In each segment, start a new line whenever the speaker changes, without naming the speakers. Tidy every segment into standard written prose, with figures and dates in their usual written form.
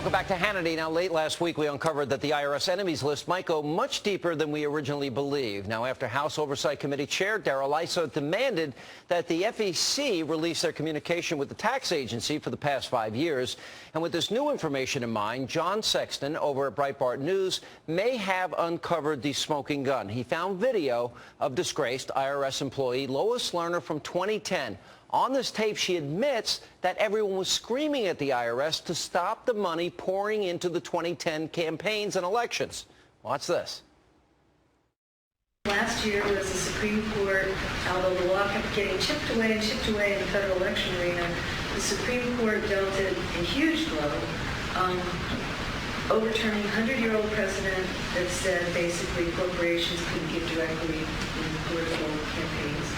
Welcome back to Hannity. Now, late last week, we uncovered that the IRS enemies list might go much deeper than we originally believed. Now, after House Oversight Committee Chair Darrell Issa demanded that the FEC release their communication with the tax agency for the past 5 years, and with this new information in mind, John Sexton over at Breitbart News may have uncovered the smoking gun. He found video of disgraced IRS employee Lois Lerner from 2010. On this tape, she admits that everyone was screaming at the IRS to stop the money pouring into the 2010 campaigns and elections. Watch this.
Last year was the Supreme Court, although the law kept getting chipped away in the federal election arena, the Supreme Court dealt it a huge blow, overturning a 100-year-old precedent that said basically corporations couldn't give directly in political campaigns.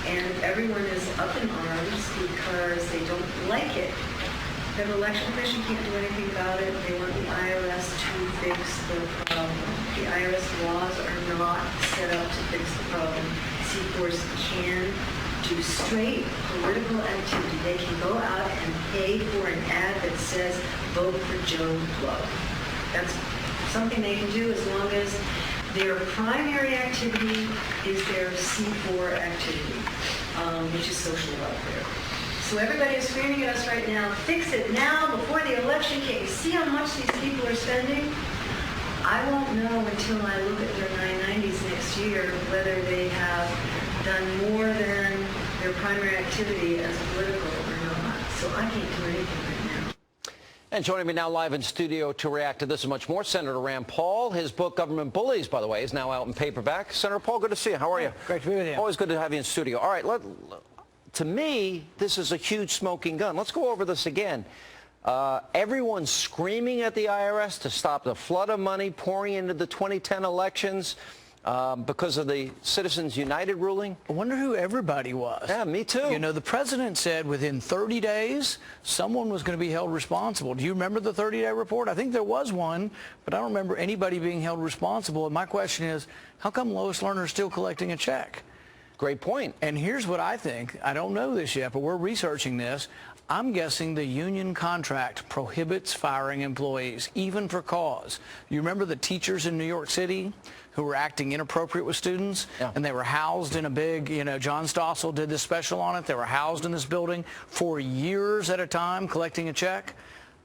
And everyone is up in arms because they don't like it. The Federal Election Commission can't do anything about it. They want the IRS to fix the problem. The IRS laws are not set up to fix the problem. C-Force can do straight political activity. They can go out and pay for an ad that says, vote for Joe Blow. That's something they can do as long as their primary activity is their C4 activity, which is social welfare. So everybody is screaming at us right now, fix it now before the election. Can you see how much these people are spending? I won't know until I look at their 990s next year whether they have done more than their primary activity as political or not. So I can't do anything right now.
And joining me now live in studio to react to this and much more, Senator Rand Paul. His book, Government Bullies, by the way, is now out in paperback. Senator Paul, good to see you. How are you?
Great to be with you.
Always good to have you in studio. All right, to me, this is a huge smoking gun. Let's go over this again. Everyone's screaming at the IRS to stop the flood of money pouring into the 2010 elections because of the Citizens United ruling.
I wonder who everybody was.
Yeah, me too.
You know, the president said within 30 days, someone was going to be held responsible. Do you remember the 30-day report? I think there was one, but I don't remember anybody being held responsible. And my question is, how come Lois Lerner is still collecting a check?
Great point.
And here's what I think. I don't know this yet, but we're researching this. I'm guessing the union contract prohibits firing employees, even for cause. You remember the teachers in New York City who were acting inappropriate with students?
Yeah.
And they were housed in a big, John Stossel did this special on it. They were housed in this building for years at a time collecting a check.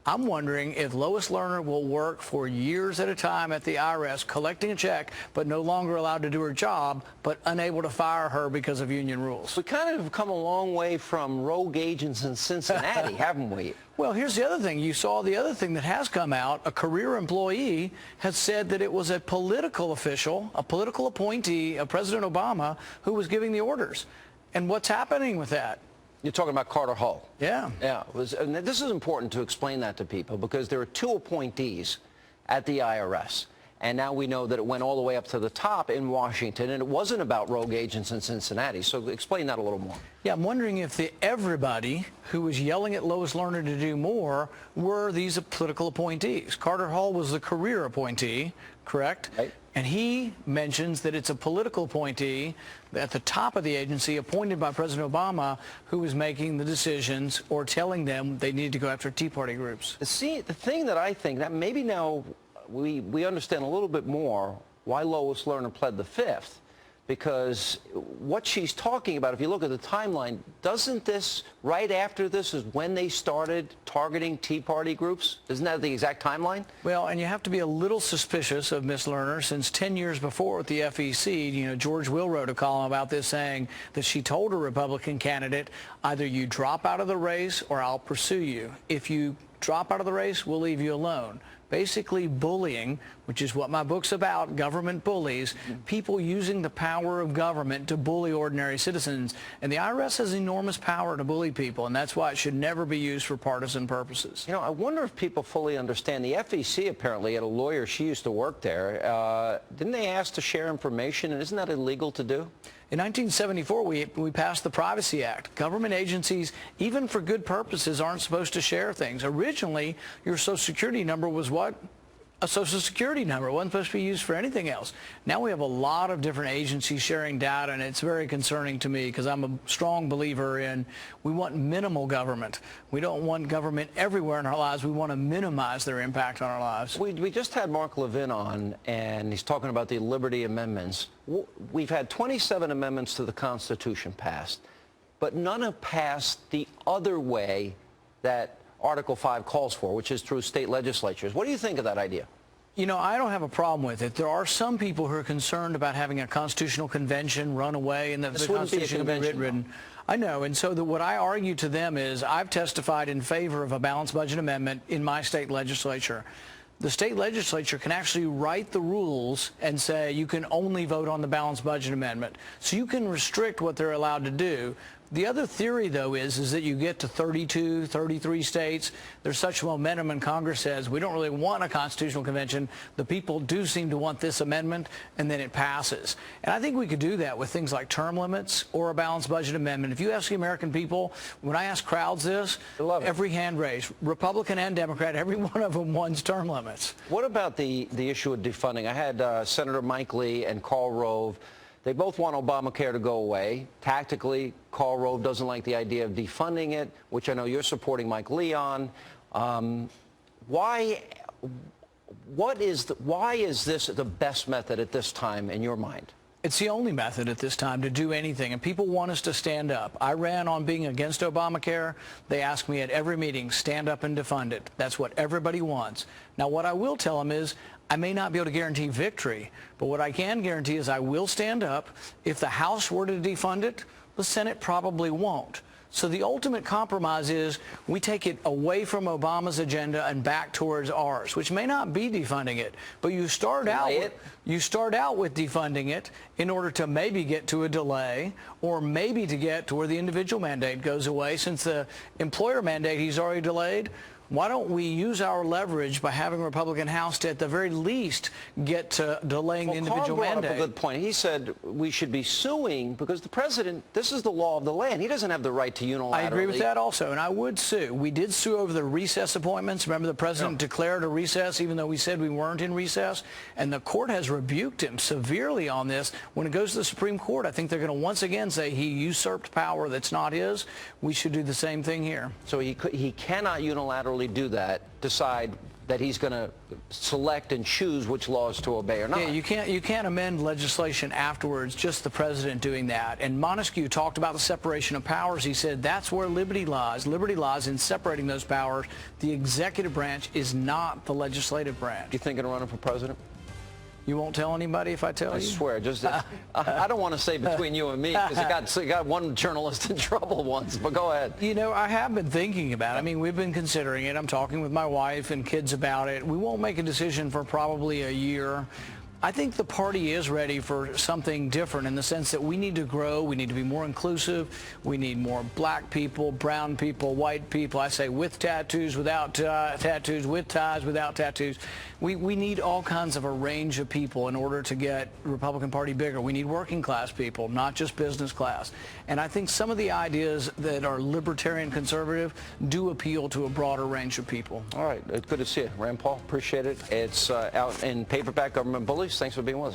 I'm wondering if Lois Lerner will work for years at a time at the IRS collecting a check, but no longer allowed to do her job, but unable to fire her because of union rules.
We kind of have come a long way from rogue agents in Cincinnati, haven't we?
Well, here's the other thing. You saw the other thing that has come out. A career employee has said that it was a political official, a political appointee of President Obama, who was giving the orders. And what's happening with that?
You're talking about Carter Hull.
Yeah.
Yeah. And this is important to explain that to people because there are two appointees at the IRS. And now we know that it went all the way up to the top in Washington, and it wasn't about rogue agents in Cincinnati. So explain that a little more.
Yeah, I'm wondering if everybody who was yelling at Lois Lerner to do more were these political appointees. Carter Hull was the career appointee, correct?
Right.
And he mentions that it's a political appointee at the top of the agency appointed by President Obama who is making the decisions or telling them they need to go after Tea Party groups.
See, the thing that I think that maybe now we understand a little bit more why Lois Lerner pled the Fifth, because what she's talking about, if you look at the timeline, doesn't this, right after this is when they started targeting Tea Party groups? Isn't that the exact timeline?
Well, and you have to be a little suspicious of Miss Lerner, since 10 years before at the FEC, George Will wrote a column about this saying that she told a Republican candidate, either you drop out of the race or I'll pursue you. If you drop out of the race, we'll leave you alone. Basically bullying, which is what my book's about, government bullies, people using the power of government to bully ordinary citizens. And the IRS has enormous power to bully people, and that's why it should never be used for partisan purposes.
I wonder if people fully understand. The FEC apparently had a lawyer, she used to work there. Didn't they ask to share information, and isn't that illegal to do?
In 1974, we passed the Privacy Act. Government agencies, even for good purposes, aren't supposed to share things. Originally, your Social Security number was what? a Social Security number. It wasn't supposed to be used for anything else. Now we have a lot of different agencies sharing data, and it's very concerning to me because I'm a strong believer in we want minimal government. We don't want government everywhere in our lives. We want to minimize their impact on our lives.
We just had Mark Levin on, and he's talking about the Liberty Amendments. We've had 27 amendments to the Constitution passed, but none have passed the other way that Article 5 calls for, which is through state legislatures. What do you think of that idea?
You know, I don't have a problem with it. There are some people who are concerned about having a constitutional convention run away and the Constitution be written. I know, and so what I argue to them is I've testified in favor of a balanced budget amendment in my state legislature. The state legislature can actually write the rules and say you can only vote on the balanced budget amendment. So you can restrict what they're allowed to do. The other theory, though, is that you get to 32, 33 states. There's such momentum, and Congress says we don't really want a constitutional convention. The people do seem to want this amendment, and then it passes. And I think we could do that with things like term limits or a balanced budget amendment. If you ask the American people, when I ask crowds this, every hand raised, Republican and Democrat, every one of them wants term limits.
What about the issue of defunding? I had Senator Mike Lee and Karl Rove. They both want Obamacare to go away. Tactically, Karl Rove doesn't like the idea of defunding it, which I know you're supporting Mike Lee on. Why is this the best method at this time in your mind?
It's the only method at this time to do anything, and people want us to stand up. I ran on being against Obamacare. They ask me at every meeting, stand up and defund it. That's what everybody wants. Now, what I will tell them is I may not be able to guarantee victory, but what I can guarantee is I will stand up. If the House were to defund it, the Senate probably won't. So the ultimate compromise is we take it away from Obama's agenda and back towards ours, which may not be defunding it, but you start out with defunding it in order to maybe get to a delay or maybe to get to where the individual mandate goes away. Since the employer mandate he's already delayed, why don't we use our leverage by having a Republican House to, at the very least, get to delaying the individual mandate?
Karl brought up a good point. He said we should be suing because the president, this is the law of the land. He doesn't have the right to unilaterally.
I agree with that also, and I would sue. We did sue over the recess appointments. Remember, the president declared a recess even though we said we weren't in recess, and the court has rebuked him severely on this. When it goes to the Supreme Court, I think they're going to once again say he usurped power that's not his. We should do the same thing here.
So he cannot unilaterally do that, decide that he's going to select and choose which laws to obey or not.
Yeah, you can't amend legislation afterwards, just the president doing that. And Montesquieu talked about the separation of powers. He said that's where liberty lies. Liberty lies in separating those powers. The executive branch is not the legislative branch.
You thinking of running for president?
You won't tell anybody if I tell you?
I swear. Just I don't want to say between you and me because it got one journalist in trouble once, but go ahead.
You know, I have been thinking about it. I mean, we've been considering it. I'm talking with my wife and kids about it. We won't make a decision for probably a year. I think the party is ready for something different in the sense that we need to grow. We need to be more inclusive. We need more black people, brown people, white people. I say with tattoos, without tattoos, with ties, without tattoos. We need all kinds of a range of people in order to get the Republican Party bigger. We need working class people, not just business class. And I think some of the ideas that are libertarian conservative do appeal to a broader range of people.
All right. Good to see you. Rand Paul, appreciate it. It's out in paperback, Government Bullies. Thanks for being with us.